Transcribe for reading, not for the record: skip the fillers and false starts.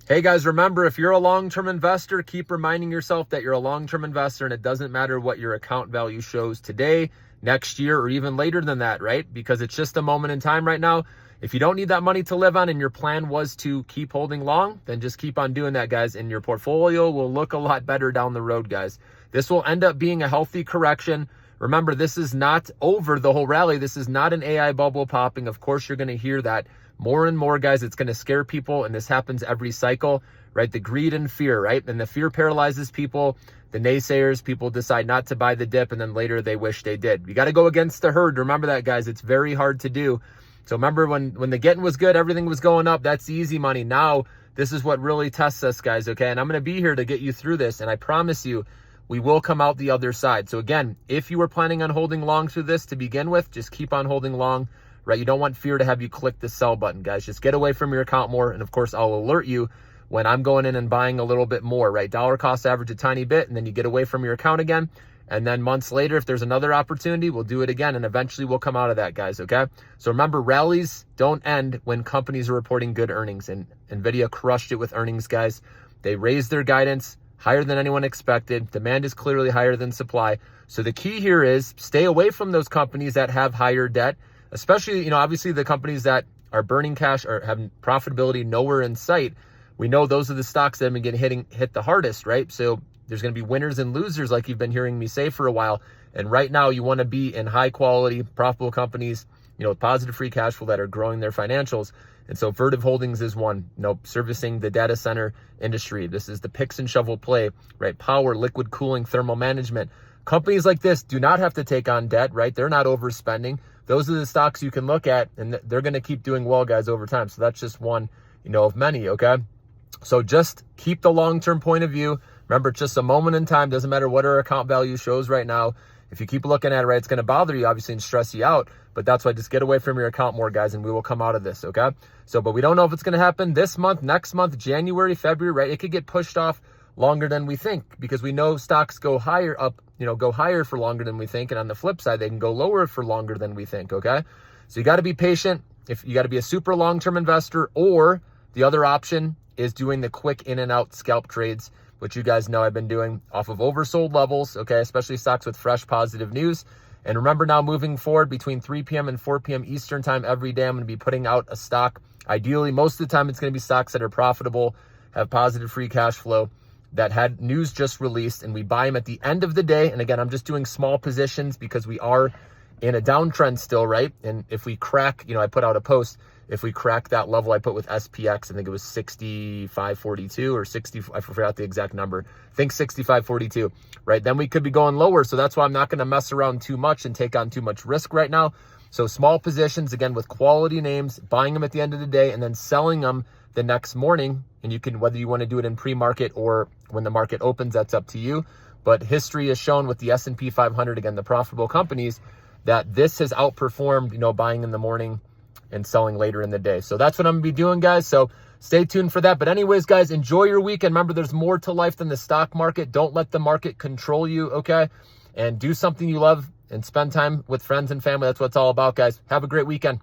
Hey guys, remember, if you're a long-term investor, keep reminding yourself that you're a long-term investor and it doesn't matter what your account value shows today, next year, or even later than that, right? Because it's just a moment in time right now. If you don't need that money to live on and your plan was to keep holding long, then just keep on doing that, guys. And your portfolio will look a lot better down the road, guys. This will end up being a healthy correction. Remember, this is not over the whole rally. This is not an AI bubble popping. Of course, you're going to hear that more and more, guys. It's going to scare people, and this happens every cycle, right? The greed and fear, right? And the fear paralyzes people. The naysayers, people decide not to buy the dip, and then later they wish they did. You got to go against the herd. Remember that, guys. It's very hard to do. So remember, when the getting was good, everything was going up. That's the easy money. Now, this is what really tests us, guys, okay? And I'm going to be here to get you through this, and I promise you, we will come out the other side. So again, if you were planning on holding long through this to begin with, just keep on holding long, right? You don't want fear to have you click the sell button, guys. Just get away from your account more. And of course, I'll alert you when I'm going in and buying a little bit more, right? Dollar cost average a tiny bit, and then you get away from your account again. And then months later, if there's another opportunity, we'll do it again. And eventually we'll come out of that, guys, okay? So remember, rallies don't end when companies are reporting good earnings. And NVIDIA crushed it with earnings, guys. They raised their guidance higher than anyone expected. Demand is clearly higher than supply. So the key here is stay away from those companies that have higher debt, especially, obviously the companies that are burning cash or have profitability nowhere in sight. We know those are the stocks that have been getting hit the hardest, right? So there's going to be winners and losers, like you've been hearing me say for a while. And right now you want to be in high quality, profitable companies, with positive free cash flow that are growing their financials. And so Vertiv Holdings is one, servicing the data center industry. This is the picks and shovel play, right? Power, liquid cooling, thermal management. Companies like this do not have to take on debt, right? They're not overspending. Those are the stocks you can look at, and they're going to keep doing well, guys, over time. So that's just one, of many, okay? So just keep the long-term point of view. Remember, it's just a moment in time. Doesn't matter what our account value shows right now. If you keep looking at it, right, it's going to bother you, obviously, and stress you out. But that's why just get away from your account more, guys, and we will come out of this, okay? So, but we don't know if it's going to happen this month, next month, January, February, right? It could get pushed off longer than we think because we know stocks go higher up, go higher for longer than we think. And on the flip side, they can go lower for longer than we think, okay? So you got to be patient. If you got to be a super long-term investor, or the other option is doing the quick in and out scalp trades, which you guys know I've been doing off of oversold levels, okay, especially stocks with fresh positive news. And remember, now moving forward between 3 p.m. and 4 p.m. Eastern time every day, I'm going to be putting out a stock. Ideally, most of the time, it's going to be stocks that are profitable, have positive free cash flow, that had news just released, and we buy them at the end of the day. And again, I'm just doing small positions because we are in a downtrend still, right? And if we crack, I put out a post, if we crack that level I put with SPX, I think it was 65.42 or 60, I forgot the exact number. I think 65.42, right? Then we could be going lower. So that's why I'm not going to mess around too much and take on too much risk right now. So small positions, again, with quality names, buying them at the end of the day and then selling them the next morning. And you can, whether you want to do it in pre-market or when the market opens, that's up to you. But history has shown with the S&P 500, again, the profitable companies, that this has outperformed, buying in the morning and selling later in the day. So that's what I'm going to be doing, guys. So stay tuned for that. But anyways, guys, enjoy your weekend. Remember, there's more to life than the stock market. Don't let the market control you, okay? And do something you love and spend time with friends and family. That's what it's all about, guys. Have a great weekend.